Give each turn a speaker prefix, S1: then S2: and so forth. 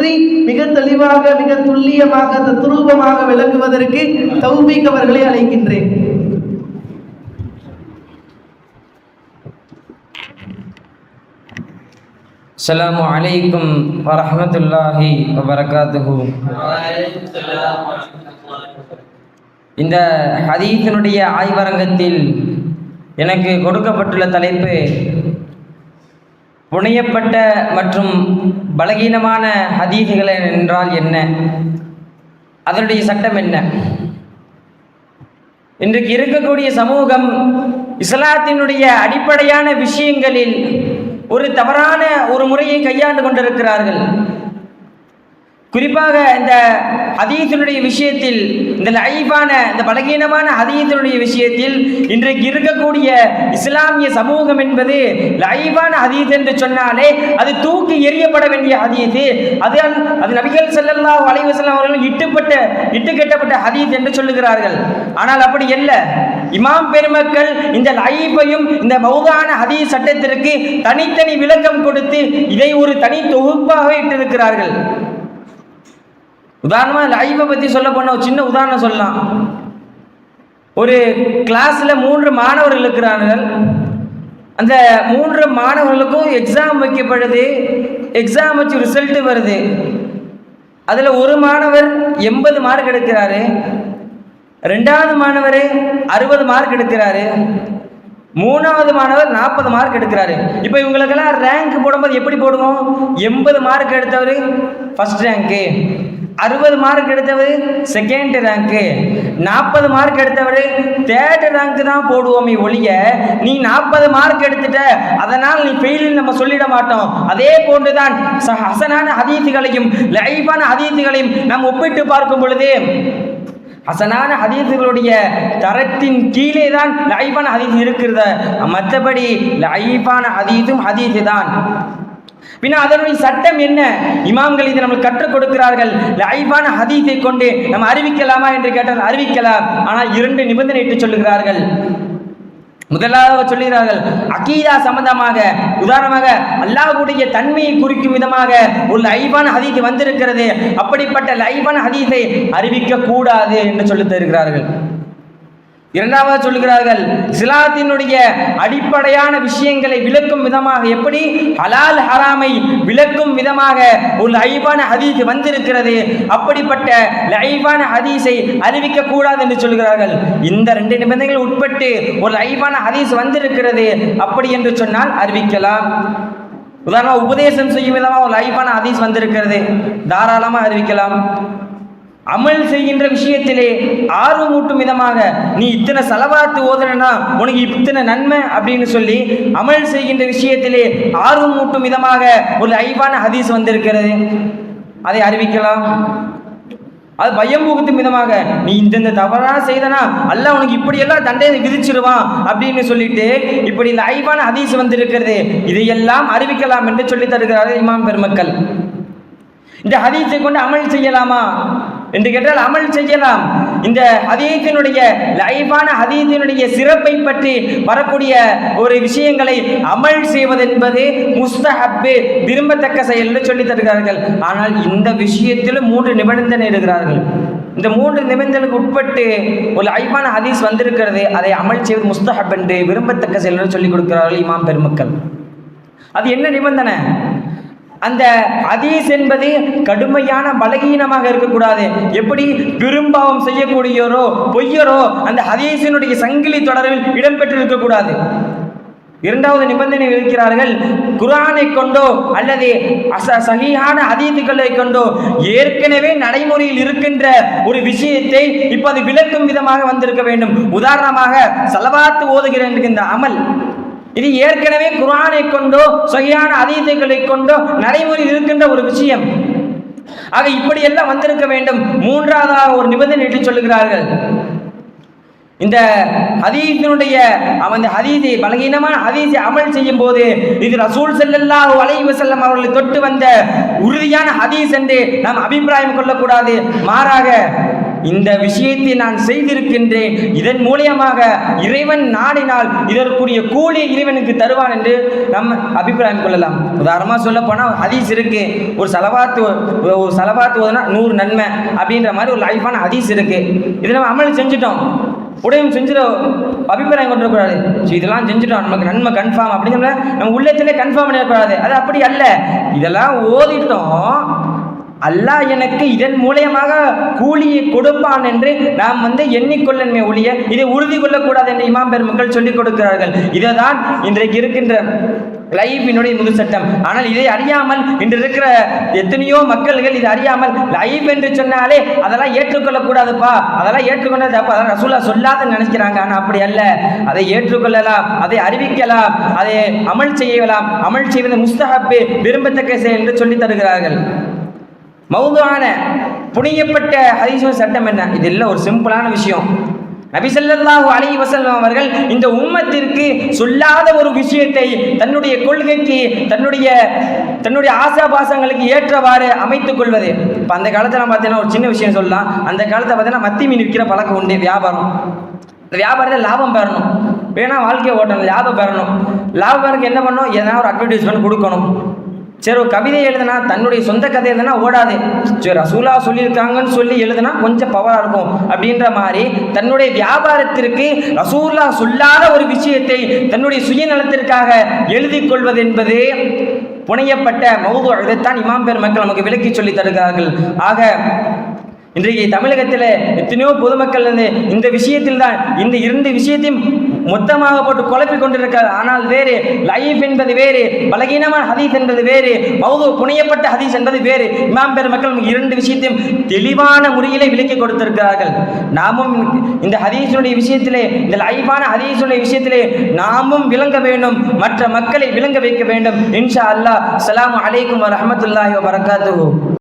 S1: பற்றி மிக தெளிவாக, மிக துல்லியமாக, தத்ரூபமாக விளங்குவதற்கு தௌஃபீக் அவர்களை அழைக்கின்றேன்.
S2: அஸ்ஸலாமு அலைக்கும் வரஹ்மத்துல்லாஹி வபரகாத்துஹு. இந்த ஹதீஸினுடைய ஆய்வரங்கத்தில் எனக்கு கொடுக்கப்பட்டுள்ள தலைப்பு புனையப்பட்ட மற்றும் பலகீனமான ஹதீஸுகள் என்றால் என்ன, அதனுடைய சட்டம் என்ன. இன்றைக்கு இருக்கக்கூடிய சமூகம் இஸ்லாத்தினுடைய அடிப்படையான விஷயங்களில் ஒரு தவறான ஒரு முறையை கையாண்டு கொண்டிருக்கிறார்கள். குறிப்பாக இந்த ஹதீஸினுடைய விஷயத்தில், இந்த லைஃபான இந்த பலகீனமான ஹதீஸினுடைய விஷயத்தில் இன்றைக்கு இருக்கக்கூடிய இஸ்லாமிய சமூகம் என்பது லைஃபான ஹதீஸ் என்று சொன்னாலே அது தூக்கி எறியப்பட வேண்டிய ஹதீஸ், அது நபிகள் ஸல்லல்லாஹு அலைஹி வஸல்லம் அவர்கள் இட்டுக்கட்டப்பட்ட ஹதீஸ் என்று சொல்லுகிறார்கள். ஆனால் அப்படி அல்ல. இமாம் பெருமக்கள் இந்த லைஃபையும் இந்த மௌதான ஹதீஸ் சட்டத்திற்கு தனித்தனி விளக்கம் கொடுத்து இதை ஒரு தனி தொகுப்பாக இட்டிருக்கிறார்கள். உதாரணமாக லைஃபை பற்றி சொல்ல போன ஒரு சின்ன உதாரணம் சொல்லலாம். ஒரு கிளாஸில் 3 மாணவர்கள் இருக்கிறார்கள். அந்த 3 மாணவர்களுக்கும் எக்ஸாம் வைக்கப்படுது. எக்ஸாம் வச்சு ரிசல்ட்டு வருது. அதில் ஒரு மாணவர் 80 மார்க் எடுக்கிறாரு, 2வது மாணவர் 60 மார்க் எடுக்கிறாரு, 3வது மாணவர் 40 மார்க் எடுக்கிறாரு. இப்போ இவங்களுக்கெல்லாம் ரேங்க் போடும்போது எப்படி போடுவோம்? 80 மார்க் எடுத்தவர் ஃபர்ஸ்ட் ரேங்க்கு, 60 மார்க் எடுத்தவர் செகண்ட் ரேங்க்கு, 40 மார்க் எடுத்தவர் தேர்ட் ரேங்க்கு தான் போடுவோமே ஒழிய நீ 40 மார்க் எடுத்துட்ட அதனால் நீ ஃபெயிலில் நம்ம சொல்லிட மாட்டோம். அதே போன்றுதான் ஹசனான ஹதீஸுகளையும் லைஃபான ஹதீஸுகளையும் நாம் ஒப்பிட்டு பார்க்கும் பொழுது ஹசனான ஹதீஸுகளுடைய தரத்தின் கீழே தான் லைஃபான ஹதீஸ் இருக்கிறது. மற்றபடி லைஃபான ஹதீஸும் ஹதீஸ் தான். பின்ன அதனுடைய சட்டம் என்ன? இமாம்கள் இதை நம்மளுக்கு கற்றுக் கொடுக்கிறார்கள். லைஃபான ஹதீஸை கொண்டு நம்ம அறிவிக்கலாமா என்று கேட்டால் அறிவிக்கலாம். ஆனால் 2 நிபந்தனை இட்டு சொல்லுகிறார்கள். முதலாவது சொல்லுகிறார்கள், அகீதா சம்பந்தமாக, உதாரணமாக அல்லாஹ்வுடைய தன்மையை குறிக்கும் விதமாக ஒரு லைஃபான ஹதீஸ் வந்திருக்கிறது, அப்படிப்பட்ட லைஃபான ஹதீஸை அறிவிக்க கூடாது என்று சொல்லி தருகிறார்கள். 2வது சொல்லுகிறார்கள், இஸ்லாத்தினுடைய அடிப்படையான விஷயங்களை விளக்கும் விதமாக, எப்படி ஹலால் ஹராமை விளக்கும் விதமாக ஒரு லைஃபான ஹதீஸ் வந்திருக்கிறது, அப்படிப்பட்ட லைஃபான ஹதீஸை அறிவிக்க கூடாது என்று சொல்கிறார்கள். இந்த 2 நிபந்தனைகள் உட்பட்டு ஒரு லைஃபான ஹதீஸ் வந்திருக்கிறது அப்படி என்று சொன்னால் அறிவிக்கலாம். உதாரணமாக உபதேசம் செய்யும் விதமாக ஒரு லைஃபான ஹதீஸ் வந்திருக்கிறது, தாராளமாக அறிவிக்கலாம். அமல் செய்கின்ற விஷயத்திலே ஆர்வமூட்டும் விதமாக நீ இத்தனை சலவாத்து ஓதுனா உனக்கு இத்தனை நன்மை அப்படின்னு சொல்லி அமல் செய்கின்ற விஷயத்திலே ஆர்வமூட்டும் விதமாக ஒரு லைஃபான ஹதீஸ் வந்திருக்கிறது, அதை அறிவிக்கலாம். அது பயம் புகுத்தும் விதமாக நீ இந்த தவறாக செய்தனா அல்லாஹ் உனக்கு இப்படியெல்லாம் தண்டனை விதிச்சிருவான் அப்படின்னு சொல்லிட்டு இப்படி லைஃபான ஹதீஸ் வந்திருக்கிறது, இதையெல்லாம் அறிவிக்கலாம் என்று சொல்லி தருகிறார்கள் இமாம் பெருமக்கள். இந்த ஹதீஸை கொண்டு அமல் செய்யலாமா என்று கேட்டால் அமல் செய்யலாம். இந்த ஹதீஸினுடைய லைஃபான ஹதீஸினுடைய சிறப்பை பற்றி வரக்கூடிய ஒரு விஷயங்களை அமல் செய்வது என்பது முஸ்தஹப், விரும்பத்தக்க செயல் என்று சொல்லி தருகிறார்கள். ஆனால் இந்த விஷயத்தில் 3 நிபந்தனை இருக்கிறார்கள். இந்த 3 நிபந்தனைகளுக்கு உட்பட்டு ஒரு லைஃபான ஹதீஸ் வந்திருக்கிறது, அதை அமல் செய்வது முஸ்தஹப் என்று விரும்பத்தக்க செயல் என்று சொல்லிக் கொடுக்கிறார்கள் இமாம் பெருமக்கள். அது என்ன நிபந்தனை? அந்த ஹதீஸ் என்பது கடுமையான பலகீனமாக இருக்கக்கூடாது. எப்படி பெரும்பாவம் செய்யக்கூடியவரோ பொய்யரோ அந்த ஹதீஸினுடைய சங்கிலி தொடரில் இடம்பெற்று இருக்கக்கூடாது. 2வது நிபந்தனை இருக்கிறார்கள், குர்ஆனை கொண்டோ அல்லது சஹீஹான ஹதீஸுகளை கொண்டோ ஏற்கனவே நடைமுறையில் இருக்கின்ற ஒரு விஷயத்தை இப்ப அது விளக்கும் விதமாக வந்திருக்க வேண்டும். உதாரணமாக ஸலவாத் ஓதுகிற இந்த அமல், இது ஏற்கனவே குர்ஆனை கொண்டோ சஹீஹான ஹதீஸுகளை கொண்டோ நடைமுறையில் இருக்கின்ற ஒரு விஷயம். ஆக இப்படியெல்லாம் வந்திருக்க வேண்டும். 3வது ஒரு நிபந்தனை இட்டு சொல்லுகிறார்கள், இந்த ஹதீஸினுடைய அந்த ஹதீஸை பலகீனமான ஹதீஸை அமல் செய்யும் போது இது ரசூல் ஸல்லல்லாஹு அலைஹி வஸல்லம் அவர்களை தொட்டு வந்த உறுதியான ஹதீஸ் என்று நாம் அபிப்பிராயம் கொள்ளக்கூடாது. மாறாக இந்த விஷயத்தை நான் செய்திருக்கின்றேன், இதன் மூலியமாக இறைவன் நாடினால் இதற்குரிய கூலி இறைவனுக்கு தருவான் என்று நம்ம அபிப்பிராயம் கொள்ளலாம். உதாரணமாக சொல்ல போனால் ஹதீஸ் இருக்கு, ஒரு சலவாத்து ஓதுனா 100 நன்மை அப்படின்ற மாதிரி ஒரு லைஃபான ஹதீஸ் இருக்கு. இதை நம்ம அமல் செஞ்சுட்டோம், உடையும் செஞ்சுட்டு அபிப்பிராயம் கொண்டிருக்கூடாது. இதெல்லாம் செஞ்சுட்டோம், நமக்கு நன்மை கன்ஃபார்ம் அப்படின்னு சொல்ல நம்ம உள்ளத்திலே கன்ஃபார்ம் பண்ணிடக்கூடாது. அது அப்படி அல்ல. இதெல்லாம் ஓதிட்டோம், அல்லாஹ் எனக்கு இதன் மூலியமாக கூலியை கொடுப்பான் என்று நாம் எண்ணிக்கொள்ளன்மை ஒழிய இதை உறுதி கொள்ளக்கூடாது என்று இமாம் பெருமக்கள் சொல்லிக் கொடுக்கிறார்கள். இதுதான் இன்றைக்கு இருக்கின்ற லைஃபினுடைய முது சட்டம். ஆனால் இதை அறியாமல் இன்று இருக்கிற எத்தனையோ மக்கள்கள் இதை அறியாமல் லைஃப் என்று சொன்னாலே அதெல்லாம் ஏற்றுக்கொள்ளக்கூடாதுப்பா, அதெல்லாம் ஏற்றுக்கொண்டது அப்போ அதெல்லாம் ரசூலா சொல்லாத நினைக்கிறாங்க. ஆனால் அப்படி அல்ல, அதை ஏற்றுக்கொள்ளலாம், அதை அறிவிக்கலாம், அதை அமல் செய்யலாம். அமல் செய்வது முஸ்தஹப்பு, விரும்பத்தக்க செயல் என்று சொல்லி தருகிறார்கள். மௌதுஆன புனியப்பட்ட ஹதீஸின் சட்டம் என்ன? இது இல்லை, ஒரு சிம்பிளான விஷயம். நபி ஸல்லல்லாஹு அலைஹி வஸல்லம் அவர்கள் இந்த உம்மத்திற்கு சொல்லாத ஒரு விஷயத்தை தன்னுடைய கொள்கைக்கு தன்னுடைய ஆசாபாசங்களுக்கு ஏற்றவாறு அமைத்துக் கொள்வது. இப்போ அந்த காலத்தில் பார்த்தீங்கன்னா ஒரு சின்ன விஷயம் சொல்லலாம். அந்த காலத்தை பார்த்தீங்கன்னா மத்தி மீன் விற்கிற பழக்கம் உண்டு. வியாபாரம், இந்த வியாபாரத்தில் லாபம் பெறணும், வேணா வாழ்க்கையை ஓட்டணும், லாபம் பெறணும். லாபம் பெறக்கு என்ன பண்ணணும்? எதனா ஒரு அட்வர்டைஸ்மெண்ட் கொடுக்கணும். சரி, ஒரு கவிதை எழுதுனா, தன்னுடைய சொந்த கதை எழுதுனா ஓடாது. சரி, ரசூலா சொல்லியிருக்காங்கன்னு சொல்லி எழுதுனா கொஞ்சம் பவராக இருக்கும் அப்படின்ற மாதிரி தன்னுடைய வியாபாரத்திற்கு ரசூலா சொல்லாத ஒரு விஷயத்தை தன்னுடைய சுயநலத்திற்காக எழுதி கொள்வது என்பது புனையப்பட்ட மௌது. இதைத்தான் இமாம் பெருமக்கள் நமக்கு விளக்கி சொல்லி தருகிறார்கள். ஆக இன்றைக்கு தமிழகத்தில் எத்தனையோ பொதுமக்கள் இந்த விஷயத்தில் தான் இந்த 2 விஷயத்தையும் மொத்தமாக போட்டு குழப்பி கொண்டிருக்கிறார். ஆனால் வேறு லைஃப் என்பது வேறு, பலகீனமான ஹதீஸ் என்பது வேறு, மௌது புனையப்பட்ட ஹதீஸ் என்பது வேறு. இமாம் பெருமக்கள் 2 விஷயத்தையும் தெளிவான முறையிலே விளக்கி கொடுத்திருக்கிறார்கள். நாமும் இந்த ஹதீஸுடைய விஷயத்திலே, இந்த லைஃபான ஹதீஸுடைய விஷயத்திலே நாமும் விளங்க வேண்டும், மற்ற மக்களை விளங்க வைக்க வேண்டும். இன்ஷா அல்லாஹ். அஸ்ஸலாமு அலைக்கும் வரஹ்மத்துல்லாஹி வபரகாத்துஹு.